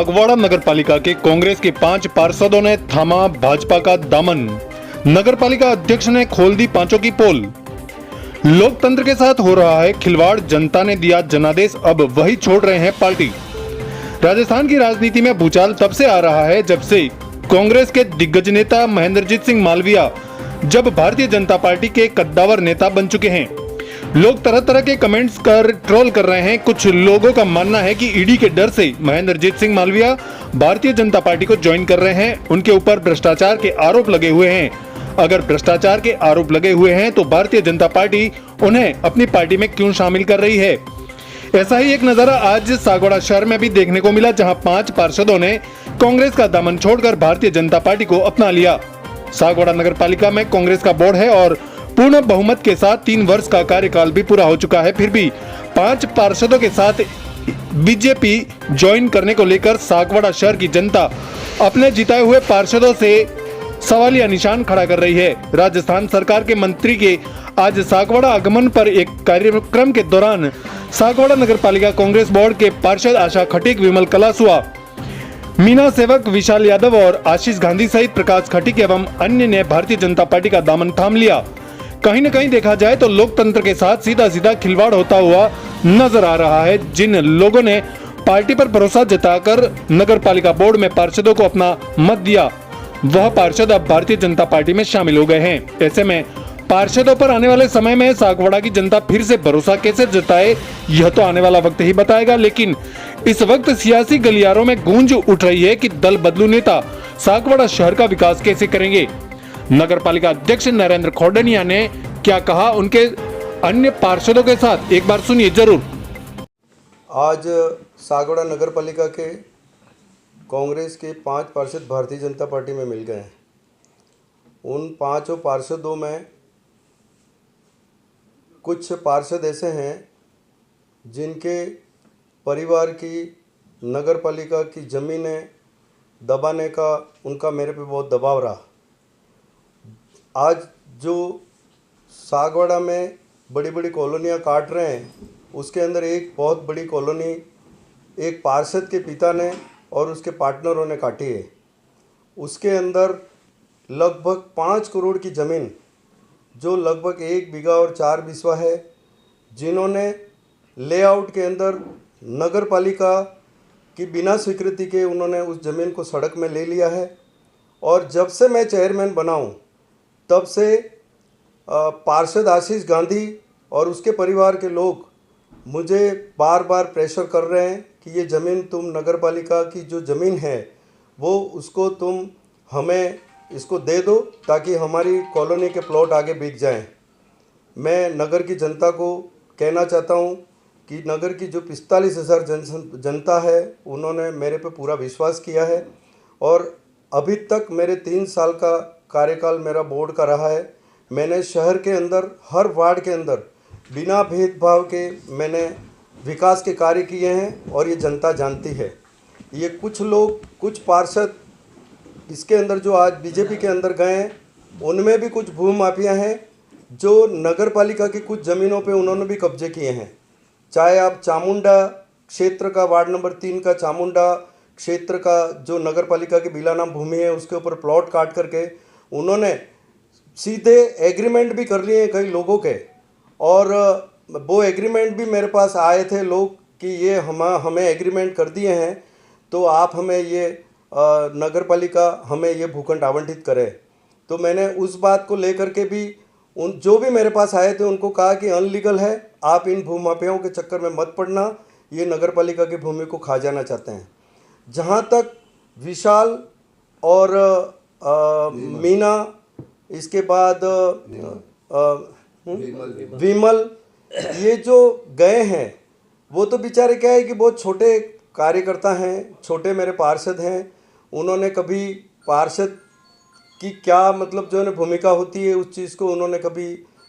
सागवाड़ा नगरपालिका के कांग्रेस के 5 पार्षदों ने थामा भाजपा का दामन। नगरपालिका अध्यक्ष ने खोल दी पांचों की पोल। लोकतंत्र के साथ हो रहा है खिलवाड़, जनता ने दिया जनादेश, अब वही छोड़ रहे हैं पार्टी। राजस्थान की राजनीति में भूचाल तब से आ रहा है जब से कांग्रेस के दिग्गज नेता महेंद्रजीत सिंह मालविया जब भारतीय जनता पार्टी के कद्दावर नेता बन चुके हैं। लोग तरह तरह के कमेंट्स कर ट्रोल कर रहे हैं। कुछ लोगों का मानना है कि ईडी के डर से महेंद्रजीत सिंह मालविया भारतीय जनता पार्टी को ज्वाइन कर रहे हैं। उनके ऊपर भ्रष्टाचार के आरोप लगे हुए हैं। अगर भ्रष्टाचार के आरोप लगे हुए हैं तो भारतीय जनता पार्टी उन्हें अपनी पार्टी में क्यों शामिल कर रही है। ऐसा ही एक नजारा आज सागवाड़ा शहर में भी देखने को मिला, जहां 5 पार्षदों ने कांग्रेस का दामन छोड़कर भारतीय जनता पार्टी को अपना लिया। सागवाड़ा नगरपालिका में कांग्रेस का बोर्ड है और पूर्ण बहुमत के साथ 3 वर्ष का कार्यकाल भी पूरा हो चुका है। फिर भी 5 पार्षदों के साथ बीजेपी ज्वाइन करने को लेकर सागवाड़ा शहर की जनता अपने जिताए हुए पार्षदों से सवालिया निशान खड़ा कर रही है। राजस्थान सरकार के मंत्री के आज सागवाड़ा आगमन पर एक कार्यक्रम के दौरान सागवाड़ा नगरपालिका कांग्रेस बोर्ड के पार्षद आशा खटीक, विमल कलासुआ, मीना सेवक, विशाल यादव और आशीष गांधी सहित प्रकाश खटीक एवं अन्य ने भारतीय जनता पार्टी का दामन थाम लिया। कहीं न कहीं देखा जाए तो लोकतंत्र के साथ सीधा सीधा खिलवाड़ होता हुआ नजर आ रहा है। जिन लोगों ने पार्टी पर भरोसा जताकर नगरपालिका बोर्ड में पार्षदों को अपना मत दिया, वह पार्षद अब भारतीय जनता पार्टी में शामिल हो गए हैं। ऐसे में पार्षदों पर आने वाले समय में सागवाड़ा की जनता फिर से भरोसा कैसे जताए, यह तो आने वाला वक्त ही बताएगा। लेकिन इस वक्त सियासी गलियारों में गूंज उठ रही है कि दल बदलू नेता सागवाड़ा शहर का विकास कैसे करेंगे। नगरपालिका अध्यक्ष नरेंद्र खोडनिया ने क्या कहा उनके अन्य पार्षदों के साथ, एक बार सुनिए जरूर। आज सागवाड़ा नगरपालिका के कांग्रेस के 5 पार्षद भारतीय जनता पार्टी में मिल गए हैं। उन 5 पार्षदों में कुछ पार्षद ऐसे हैं जिनके परिवार की नगरपालिका की ज़मीनें दबाने का उनका मेरे पे बहुत दबाव रहा। आज जो सागवाड़ा में बड़ी बड़ी कॉलोनियाँ काट रहे हैं, उसके अंदर एक बहुत बड़ी कॉलोनी एक पार्षद के पिता ने और उसके पार्टनरों ने काटी है। उसके अंदर लगभग 5 करोड़ की ज़मीन, जो लगभग 1 बीघा और 4 बिस्वा है, जिन्होंने लेआउट के अंदर नगरपालिका की बिना स्वीकृति के उन्होंने उस ज़मीन को सड़क में ले लिया है। और जब से मैं चेयरमैन बना हूँ तब से पार्षद आशीष गांधी और उसके परिवार के लोग मुझे बार बार प्रेशर कर रहे हैं कि ये ज़मीन तुम नगरपालिका की जो ज़मीन है वो उसको तुम हमें इसको दे दो ताकि हमारी कॉलोनी के प्लॉट आगे बिक जाएं। मैं नगर की जनता को कहना चाहता हूं कि नगर की जो 45,000 जनता है उन्होंने मेरे पे पूरा विश्वास किया है और अभी तक मेरे 3 साल का कार्यकाल मेरा बोर्ड का रहा है। मैंने शहर के अंदर हर वार्ड के अंदर बिना भेदभाव के मैंने विकास के कार्य किए हैं और ये जनता जानती है। ये कुछ लोग, कुछ पार्षद इसके अंदर जो आज बीजेपी के अंदर गए हैं, उनमें भी कुछ भूमाफिया हैं जो नगरपालिका की कुछ ज़मीनों पे उन्होंने भी कब्जे किए हैं। चाहे आप चामुंडा क्षेत्र का वार्ड नंबर 3 का चामुंडा क्षेत्र का जो नगरपालिका की बिलानाम भूमि है उसके ऊपर प्लॉट काट करके उन्होंने सीधे एग्रीमेंट भी कर लिए हैं कई लोगों के, और वो एग्रीमेंट भी मेरे पास आए थे लोग कि ये हमें एग्रीमेंट कर दिए हैं तो आप हमें ये नगरपालिका हमें ये भूखंड आवंटित करे। तो मैंने उस बात को लेकर के भी उन जो भी मेरे पास आए थे उनको कहा कि अनलीगल है, आप इन भूमाफियाओं के चक्कर में मत पड़ना, ये नगरपालिका की भूमि को खा जाना चाहते हैं। जहाँ तक विशाल और मीना, इसके बाद विमल, ये जो गए हैं वो तो बेचारे क्या है कि बहुत छोटे कार्यकर्ता हैं, छोटे मेरे पार्षद हैं। उन्होंने कभी पार्षद की क्या मतलब जो है भूमिका होती है उस चीज़ को उन्होंने कभी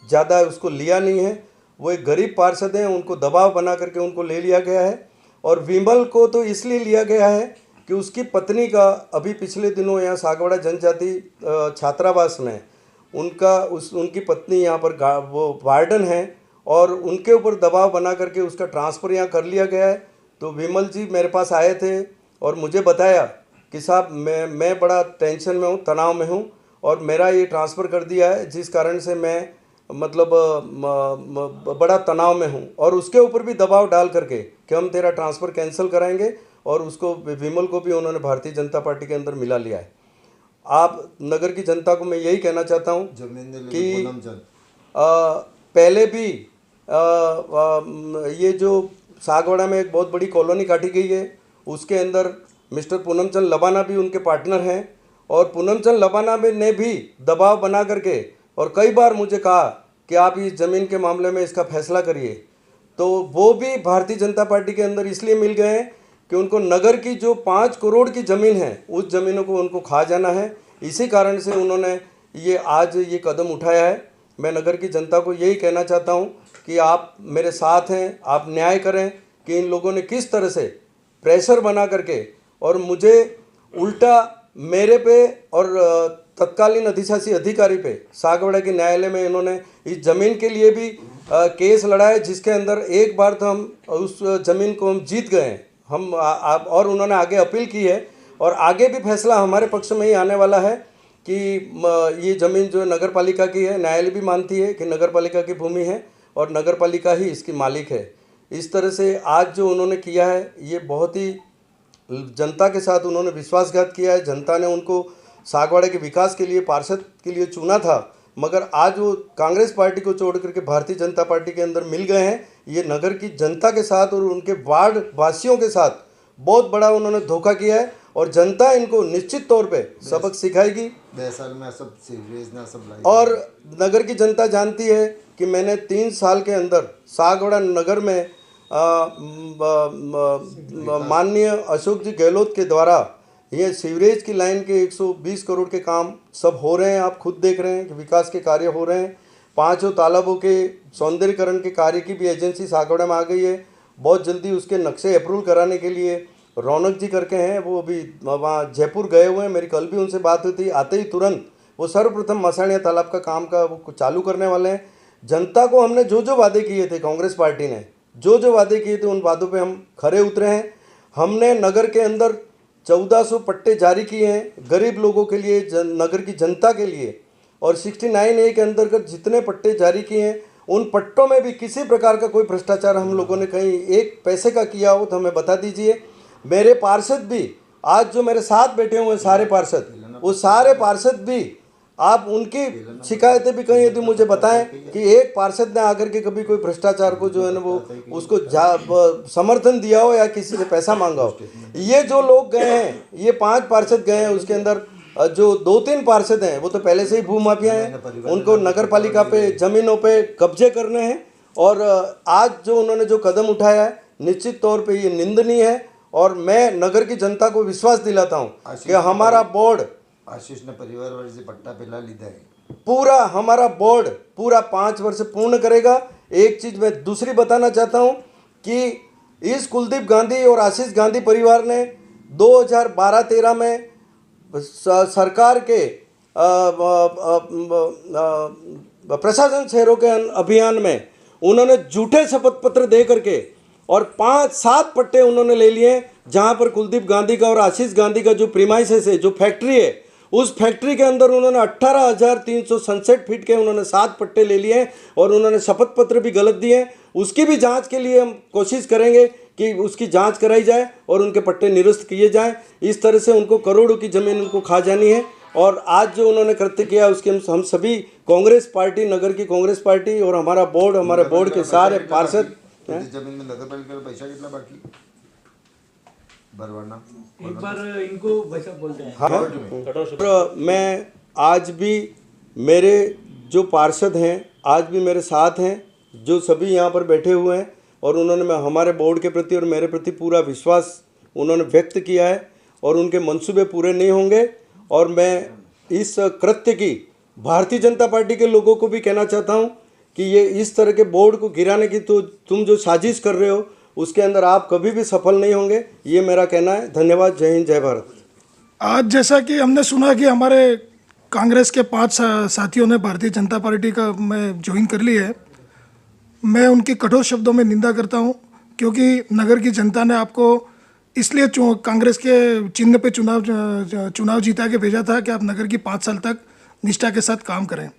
ज़्यादा उसको लिया नहीं है। वो एक गरीब पार्षद हैं, उनको दबाव बना करके उनको ले लिया गया है। और विमल को तो इसलिए लिया गया है कि उसकी पत्नी का अभी पिछले दिनों यहाँ सागवाड़ा जनजाति छात्रावास में उनकी पत्नी यहाँ पर वो वार्डन है और उनके ऊपर दबाव बना करके उसका ट्रांसफ़र यहाँ कर लिया गया है। तो विमल जी मेरे पास आए थे और मुझे बताया कि साहब मैं बड़ा टेंशन में हूँ, तनाव में हूँ और मेरा ये ट्रांसफ़र कर दिया है, जिस कारण से मैं मतलब बड़ा तनाव में हूँ। और उसके ऊपर भी दबाव डाल करके कि हम तेरा ट्रांसफ़र कैंसिल कराएंगे, और उसको विमल को भी उन्होंने भारतीय जनता पार्टी के अंदर मिला लिया है। आप नगर की जनता को मैं यही कहना चाहता हूँ कि पहले भी ये जो सागवाड़ा में एक बहुत बड़ी कॉलोनी काटी गई है, उसके अंदर मिस्टर पूनमचंद लबाना भी उनके पार्टनर हैं, और पूनमचंद लबाना ने भी दबाव बना करके और कई बार मुझे कहा कि आप इस ज़मीन के मामले में इसका फैसला करिए। तो वो भी भारतीय जनता पार्टी के अंदर इसलिए मिल गए हैं कि उनको नगर की जो 5 करोड़ की ज़मीन है, उस ज़मीनों को उनको खा जाना है। इसी कारण से उन्होंने ये आज ये कदम उठाया है। मैं नगर की जनता को यही कहना चाहता हूँ कि आप मेरे साथ हैं, आप न्याय करें कि इन लोगों ने किस तरह से प्रेशर बना करके और मुझे उल्टा मेरे पे और तत्कालीन अधिशासी अधिकारी पे सागवाड़ा के न्यायालय में इन्होंने इस ज़मीन के लिए भी केस लड़ा है, जिसके अंदर एक बार तो हम उस ज़मीन को हम जीत गए हैं हम और उन्होंने आगे अपील की है, और आगे भी फैसला हमारे पक्ष में ही आने वाला है कि ये ज़मीन जो नगर पालिका की है, न्यायालय भी मानती है कि नगर पालिका की भूमि है और नगर पालिका ही इसकी मालिक है। इस तरह से आज जो उन्होंने किया है, ये बहुत ही जनता के साथ उन्होंने विश्वासघात किया है। जनता ने उनको सागवाड़ा के विकास के लिए, पार्षद के लिए चुना था, मगर आज वो कांग्रेस पार्टी को छोड़ करके भारतीय जनता पार्टी के अंदर मिल गए हैं। ये नगर की जनता के साथ और उनके वार्ड वासियों के साथ बहुत बड़ा उन्होंने धोखा किया है, और जनता इनको निश्चित तौर पे सबक सिखाएगी। और नगर की जनता जानती है कि मैंने 3 साल के अंदर सागवाड़ा नगर में माननीय अशोक जी गहलोत के द्वारा ये सीवरेज की लाइन के 120 करोड़ के काम सब हो रहे हैं। आप खुद देख रहे हैं कि विकास के कार्य हो रहे हैं। 5 तालाबों के सौंदर्यीकरण के कार्य की भी एजेंसी सागवाड़ा में आ गई है। बहुत जल्दी उसके नक्शे अप्रूवल कराने के लिए रौनक जी करके हैं, वो अभी वहाँ जयपुर गए हुए हैं। मेरी कल भी उनसे बात हुई थी। आते ही तुरंत वो सर्वप्रथम मसाणिया तालाब का काम का वो चालू करने वाले हैं। जनता को हमने जो जो वादे किए थे, कांग्रेस पार्टी ने जो जो वादे किए थे, उन वादों पे हम खरे उतरे हैं। हमने नगर के अंदर 1400 पट्टे जारी किए हैं गरीब लोगों के लिए, नगर की जनता के लिए, और 69A के अंतर्गत जितने पट्टे जारी किए हैं, उन पट्टों में भी किसी प्रकार का कोई भ्रष्टाचार हम लोगों ने कहीं एक पैसे का किया हो तो हमें बता दीजिए। मेरे पार्षद भी आज जो मेरे साथ बैठे हुए हैं सारे पार्षद, वो सारे पार्षद भी आप उनकी शिकायतें भी कहीं यदि मुझे बताएं कि एक पार्षद ने आकर के कभी कोई भ्रष्टाचार को जो है ना वो उसको समर्थन दिया हो या किसी से पैसा मांगा हो। ये जो लोग गए हैं, ये 5 पार्षद गए हैं, उसके अंदर जो 2-3 पार्षद हैं वो तो पहले से ही भूमाफिया हैं। उनको नगर पालिका पे ज़मीनों पे कब्जे करने हैं, और आज जो उन्होंने जो कदम उठाया है निश्चित तौर पे ये निंदनीय है। और मैं नगर की जनता को विश्वास दिलाता हूँ कि हमारा बोर्ड, आशीष ने परिवार वाले से पट्टा पहला लीधा है, पूरा हमारा बोर्ड पूरा 5 वर्ष पूर्ण करेगा। एक चीज़ मैं दूसरी बताना चाहता हूँ कि इस कुलदीप गांधी और आशीष गांधी परिवार ने 2012-13 में सरकार के प्रशासन शहरों के अभियान में उन्होंने झूठे शपथ पत्र दे करके और 5-7 पट्टे उन्होंने ले लिए, जहाँ पर कुलदीप गांधी का और आशीष गांधी का जो प्रीमाइसेस है, जो फैक्ट्री है, उस फैक्ट्री के अंदर उन्होंने 18,367 फीट के उन्होंने 7 पट्टे ले लिए हैं, और उन्होंने शपथ पत्र भी गलत दिए हैं। उसकी भी जांच के लिए हम कोशिश करेंगे कि उसकी जांच कराई जाए और उनके पट्टे निरस्त किए जाएं। इस तरह से उनको करोड़ों की ज़मीन उनको खा जानी है। और आज जो उन्होंने कृत्य किया उसके हम सभी कांग्रेस पार्टी, नगर की कांग्रेस पार्टी और हमारा बोर्ड, हमारे बोर्ड के सारे पार्षद जमीन में नगर पालिका का पैसा कितना बाकी भरवाना, एक बार इनको वैसा बोलते हैं। हाँ, और मैं आज भी मेरे जो पार्षद हैं आज भी मेरे साथ हैं, जो सभी यहाँ पर बैठे हुए हैं, और उन्होंने हमारे बोर्ड के प्रति और मेरे प्रति पूरा विश्वास उन्होंने व्यक्त किया है, और उनके मंसूबे पूरे नहीं होंगे। और मैं इस कृत्य की भारतीय जनता पार्टी के लोगों को भी कहना चाहता हूँ कि ये इस तरह के बोर्ड को गिराने की तो तुम जो साजिश कर रहे हो उसके अंदर आप कभी भी सफल नहीं होंगे, ये मेरा कहना है। धन्यवाद। जय हिंद, जय भारत। आज जैसा कि हमने सुना कि हमारे कांग्रेस के 5 साथियों ने भारतीय जनता पार्टी का में ज्वाइन कर ली है, मैं उनकी कठोर शब्दों में निंदा करता हूं, क्योंकि नगर की जनता ने आपको इसलिए कांग्रेस के चिन्ह पे चुनाव जीता के भेजा था कि आप नगर की 5 साल तक निष्ठा के साथ काम करें।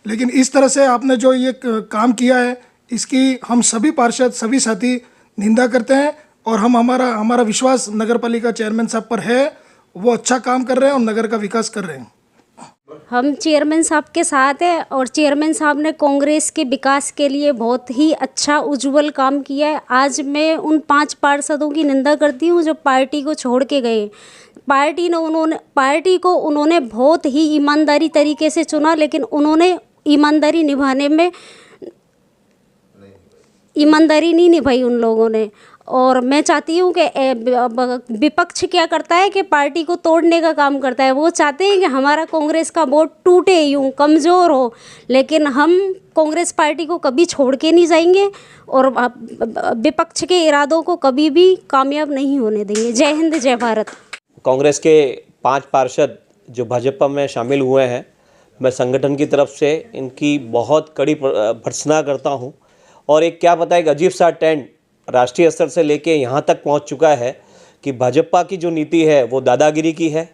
लेकिन इस तरह से आपने जो ये काम किया है, इसकी हम सभी पार्षद, सभी साथी निंदा करते हैं और हमारा विश्वास नगर पालिका चेयरमैन साहब पर है। वो अच्छा काम कर रहे हैं और नगर का विकास कर रहे हैं। हम चेयरमैन साहब के साथ हैं और चेयरमैन साहब ने कांग्रेस के विकास के लिए बहुत ही अच्छा उज्जवल काम किया है। आज मैं उन 5 पार्षदों की निंदा करती हूँ जो पार्टी को छोड़ के गए। पार्टी को उन्होंने बहुत ही ईमानदारी तरीके से चुना, लेकिन उन्होंने ईमानदारी निभाने में ईमानदारी नहीं निभाई उन लोगों ने। और मैं चाहती हूँ कि विपक्ष क्या करता है कि पार्टी को तोड़ने का काम करता है। वो चाहते हैं कि हमारा कांग्रेस का वोट टूटे, यूँ कमज़ोर हो, लेकिन हम कांग्रेस पार्टी को कभी छोड़ के नहीं जाएंगे और विपक्ष के इरादों को कभी भी कामयाब नहीं होने देंगे। जय हिंद, जय भारत। कांग्रेस के 5 पार्षद जो भाजपा में शामिल हुए हैं, मैं संगठन की तरफ से इनकी बहुत कड़ी भर्त्सना करता हूं। और एक क्या पता, एक अजीब सा ट्रेंड राष्ट्रीय स्तर से लेके यहाँ तक पहुँच चुका है कि भाजपा की जो नीति है वो दादागिरी की है,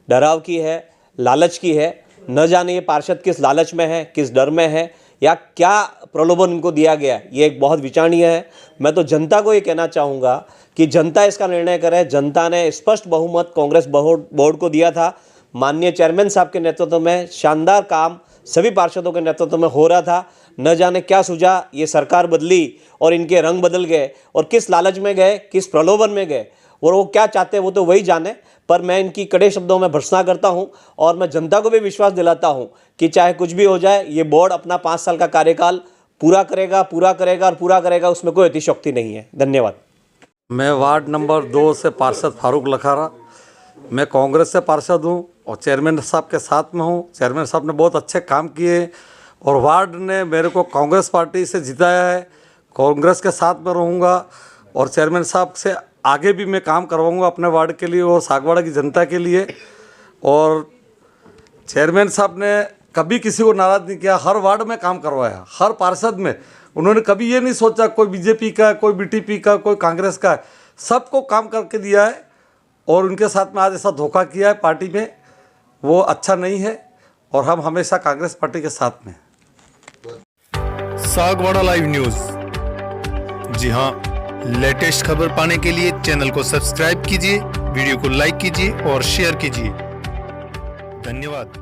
डराव की है, लालच की है। न जाने ये पार्षद किस लालच में है, किस डर में है, या क्या प्रलोभन इनको दिया गया, ये एक बहुत विचारणीय है। मैं तो जनता को ये कहना चाहूँगा कि जनता इसका निर्णय करे। जनता ने स्पष्ट बहुमत कांग्रेस बोर्ड को दिया था। माननीय चेयरमैन साहब के नेतृत्व में शानदार काम सभी पार्षदों के नेतृत्व में हो रहा था। न जाने क्या सूझा, ये सरकार बदली और इनके रंग बदल गए और किस लालच में गए, किस प्रलोभन में गए, और वो क्या चाहते हैं वो तो वही जाने। पर मैं इनकी कड़े शब्दों में भर्त्सना करता हूं और मैं जनता को भी विश्वास दिलाता हूं कि चाहे कुछ भी हो जाए, ये बोर्ड अपना 5 साल का कार्यकाल पूरा करेगा। उसमें कोई अतिशयोक्ति नहीं है। धन्यवाद। मैं वार्ड नंबर 2 से पार्षद फारूक लखारा। मैं कांग्रेस से पार्षद हूं और चेयरमैन साहब के साथ में हूं। चेयरमैन साहब ने बहुत अच्छे काम किए और वार्ड ने मेरे को कांग्रेस पार्टी से जिताया है। कांग्रेस के साथ में रहूंगा और चेयरमैन साहब से आगे भी मैं काम करवाऊंगा अपने वार्ड के लिए और सागवाड़ा की जनता के लिए। और चेयरमैन साहब ने कभी किसी को नाराज़ नहीं किया, हर वार्ड में काम करवाया, हर पार्षद में। उन्होंने कभी ये नहीं सोचा कोई बीजेपी का है, कोई बीटीपी का, कोई कांग्रेस का है, सबको काम करके दिया है। और उनके साथ में आज ऐसा धोखा किया है पार्टी में, वो अच्छा नहीं है और हम हमेशा कांग्रेस पार्टी के साथ में। सागवाड़ा लाइव न्यूज, जी हां, लेटेस्ट खबर पाने के लिए चैनल को सब्सक्राइब कीजिए, वीडियो को लाइक कीजिए और शेयर कीजिए। धन्यवाद।